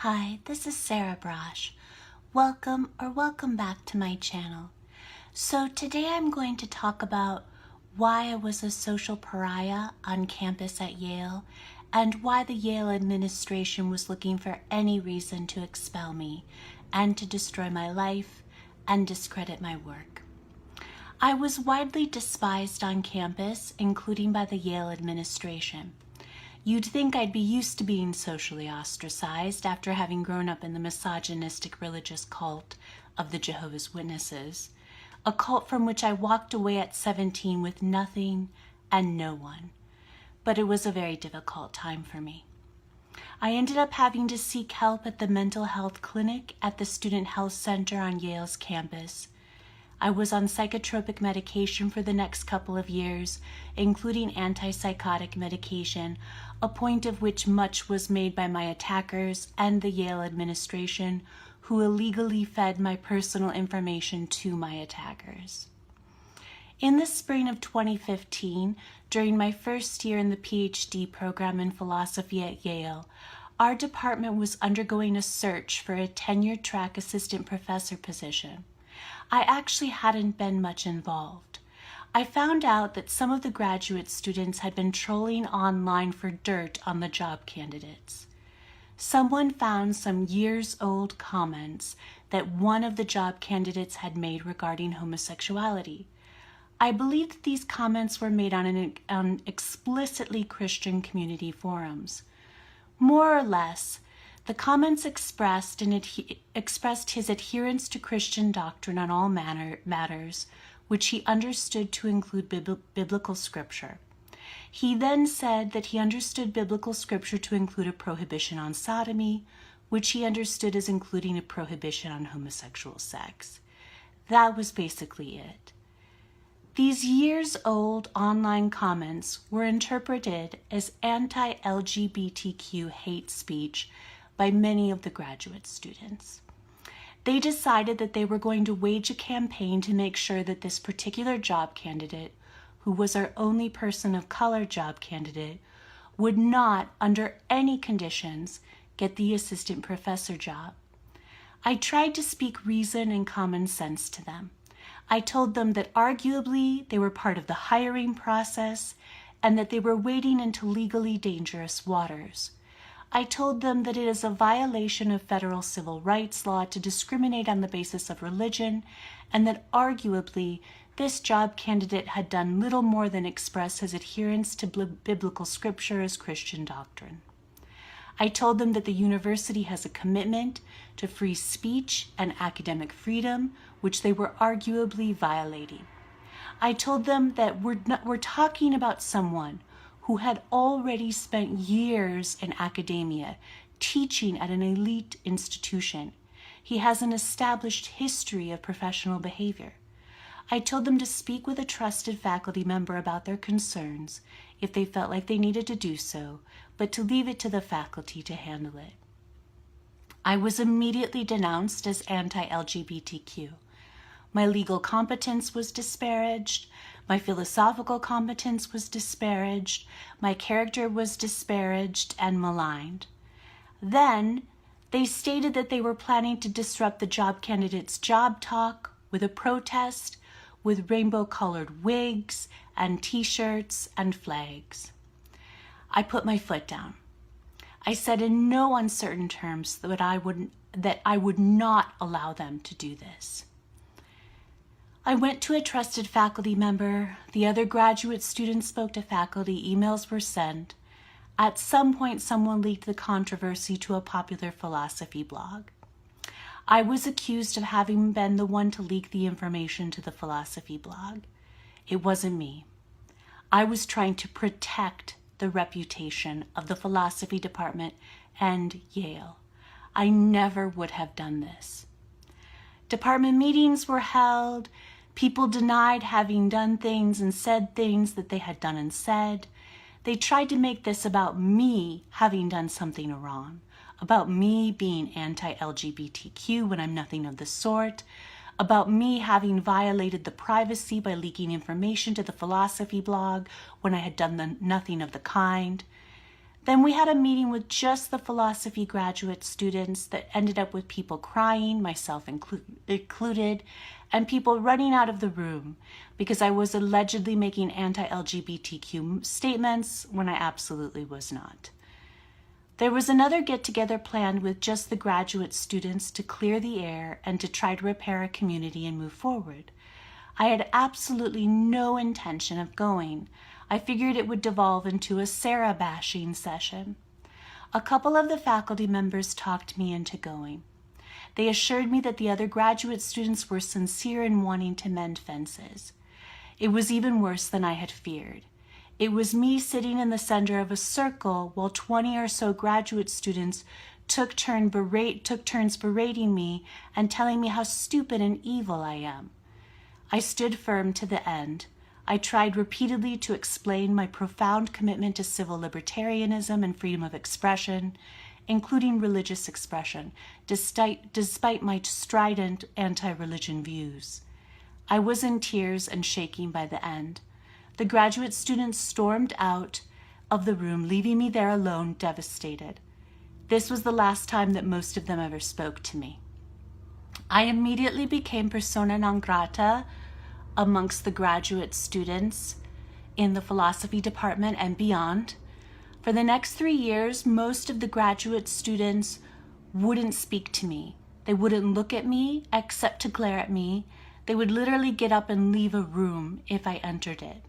Hi, this is Sarah Braasch. Welcome back to my channel. So today I'm going to talk about why I was a social pariah on campus at Yale and why the Yale Administration was looking for any reason to expel me and to destroy my life and discredit my work. I was widely despised on campus, including by the Yale Administration. You'd think I'd be used to being socially ostracized after having grown up in the misogynistic religious cult of the Jehovah's Witnesses, a cult from which I walked away at 17 with nothing and no one. But it was a very difficult time for me. I ended up having to seek help at the mental health clinic at the Student Health Center on Yale's campus. I was on psychotropic medication for the next couple of years, including antipsychotic medication, a point of which much was made by my attackers and the Yale Administration, who illegally fed my personal information to my attackers. In the spring of 2015, during my first year in the PhD program in philosophy at Yale, our department was undergoing a search for a tenure-track assistant professor position. I actually hadn't been much involved. I found out that some of the graduate students had been trolling online for dirt on the job candidates. Someone found some years-old comments that one of the job candidates had made regarding homosexuality. I believe that these comments were made on explicitly Christian community forums. More or less, the comments expressed his adherence to Christian doctrine on all matters, which he understood to include biblical scripture. He then said that he understood biblical scripture to include a prohibition on sodomy, which he understood as including a prohibition on homosexual sex. That was basically it. These years-old online comments were interpreted as anti-LGBTQ hate speech by many of the graduate students. They decided that they were going to wage a campaign to make sure that this particular job candidate, who was our only person of color job candidate, would not, under any conditions, get the assistant professor job. I tried to speak reason and common sense to them. I told them that arguably they were part of the hiring process and that they were wading into legally dangerous waters. I told them that it is a violation of federal civil rights law to discriminate on the basis of religion, and that arguably this job candidate had done little more than express his adherence to biblical scripture as Christian doctrine. I told them that the university has a commitment to free speech and academic freedom, which they were arguably violating. I told them that we're talking about someone who had already spent years in academia, teaching at an elite institution. He has an established history of professional behavior. I told them to speak with a trusted faculty member about their concerns if they felt like they needed to do so, but to leave it to the faculty to handle it. I was immediately denounced as anti-LGBTQ. My legal competence was disparaged. My philosophical competence was disparaged. My character was disparaged and maligned. Then, they stated that they were planning to disrupt the job candidate's job talk with a protest, with rainbow-colored wigs and t-shirts and flags. I put my foot down. I said in no uncertain terms that I would not allow them to do this. I went to a trusted faculty member. The other graduate students spoke to faculty. Emails were sent. At some point, someone leaked the controversy to a popular philosophy blog. I was accused of having been the one to leak the information to the philosophy blog. It wasn't me. I was trying to protect the reputation of the philosophy department and Yale. I never would have done this. Department meetings were held. People denied having done things and said things that they had done and said. They tried to make this about me having done something wrong, about me being anti-LGBTQ when I'm nothing of the sort, about me having violated the privacy by leaking information to the philosophy blog when I had done nothing of the kind. Then we had a meeting with just the philosophy graduate students that ended up with people crying, myself included, and people running out of the room because I was allegedly making anti-LGBTQ statements when I absolutely was not. There was another get-together planned with just the graduate students to clear the air and to try to repair a community and move forward. I had absolutely no intention of going. I figured it would devolve into a Sarah bashing session. A couple of the faculty members talked me into going. They assured me that the other graduate students were sincere in wanting to mend fences. It was even worse than I had feared. It was me sitting in the center of a circle while 20 or so graduate students took turns berating me and telling me how stupid and evil I am. I stood firm to the end. I tried repeatedly to explain my profound commitment to civil libertarianism and freedom of expression, including religious expression, despite my strident anti-religion views. I was in tears and shaking by the end. The graduate students stormed out of the room, leaving me there alone, devastated. This was the last time that most of them ever spoke to me. I immediately became persona non grata amongst the graduate students in the philosophy department and beyond. For the next 3 years, most of the graduate students wouldn't speak to me. They wouldn't look at me except to glare at me. They would literally get up and leave a room if I entered it.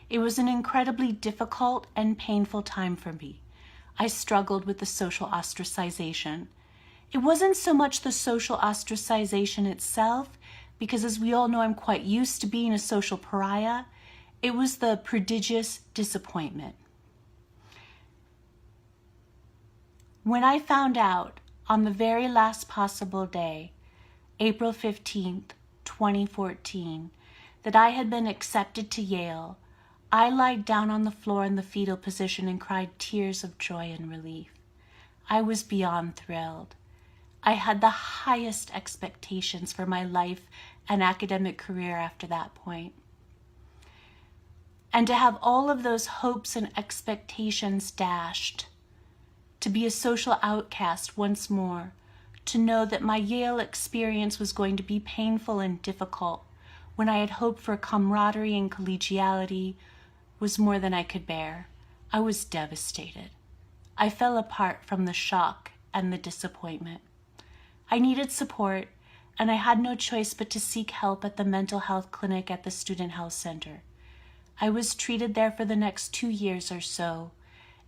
It was an incredibly difficult and painful time for me. I struggled with the social ostracization. It wasn't so much the social ostracization itself, because as we all know, I'm quite used to being a social pariah. It was the prodigious disappointment. When I found out on the very last possible day, April 15th, 2014, that I had been accepted to Yale, I lied down on the floor in the fetal position and cried tears of joy and relief. I was beyond thrilled. I had the highest expectations for my life and academic career after that point. And to have all of those hopes and expectations dashed, to be a social outcast once more, to know that my Yale experience was going to be painful and difficult when I had hoped for camaraderie and collegiality, was more than I could bear. I was devastated. I fell apart from the shock and the disappointment. I needed support, and I had no choice but to seek help at the mental health clinic at the Student Health Center. I was treated there for the next 2 years or so,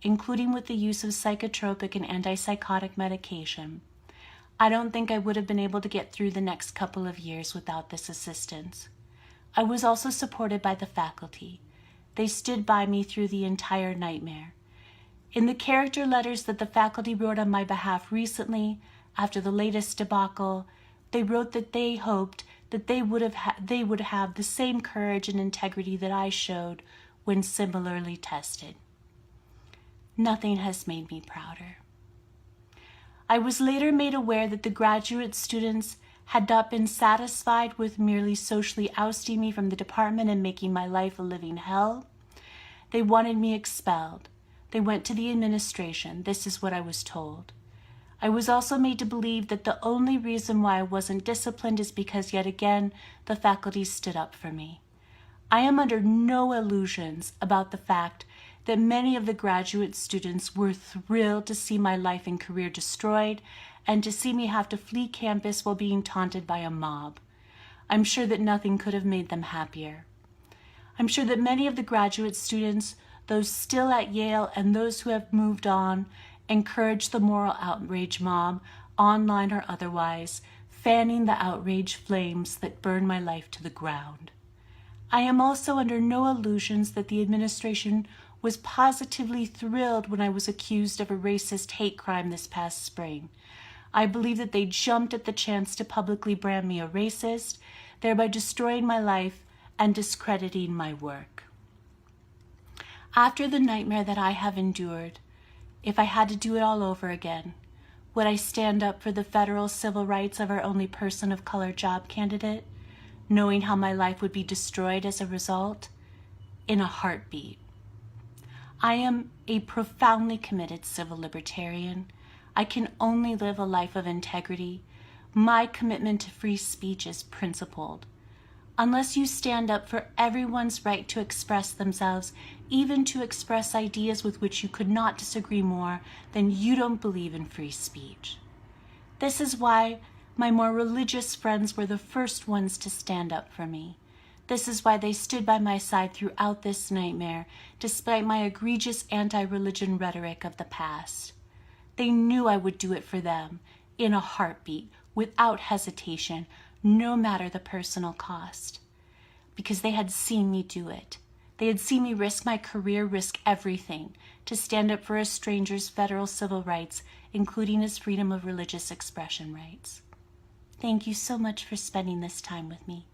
including with the use of psychotropic and antipsychotic medication. I don't think I would have been able to get through the next couple of years without this assistance. I was also supported by the faculty. They stood by me through the entire nightmare. In the character letters that the faculty wrote on my behalf recently, after the latest debacle, they wrote that they hoped that they would have the same courage and integrity that I showed when similarly tested. Nothing has made me prouder. I was later made aware that the graduate students had not been satisfied with merely socially ousting me from the department and making my life a living hell. They wanted me expelled. They went to the administration. This is what I was told. I was also made to believe that the only reason why I wasn't disciplined is because, yet again, the faculty stood up for me. I am under no illusions about the fact that many of the graduate students were thrilled to see my life and career destroyed and to see me have to flee campus while being taunted by a mob. I'm sure that nothing could have made them happier. I'm sure that many of the graduate students, those still at Yale and those who have moved on, encourage the moral outrage mob, online or otherwise, fanning the outrage flames that burn my life to the ground. I am also under no illusions that the administration was positively thrilled when I was accused of a racist hate crime this past spring. I believe that they jumped at the chance to publicly brand me a racist, thereby destroying my life and discrediting my work. After the nightmare that I have endured, if I had to do it all over again, would I stand up for the federal civil rights of our only person of color job candidate, knowing how my life would be destroyed as a result? In a heartbeat. I am a profoundly committed civil libertarian. I can only live a life of integrity. My commitment to free speech is principled. Unless you stand up for everyone's right to express themselves, even to express ideas with which you could not disagree more, then you don't believe in free speech. This is why my more religious friends were the first ones to stand up for me. This is why they stood by my side throughout this nightmare, despite my egregious anti-religion rhetoric of the past. They knew I would do it for them, in a heartbeat, without hesitation, no matter the personal cost. Because they had seen me do it. They had seen me risk my career, risk everything, to stand up for a stranger's federal civil rights, including his freedom of religious expression rights. Thank you so much for spending this time with me.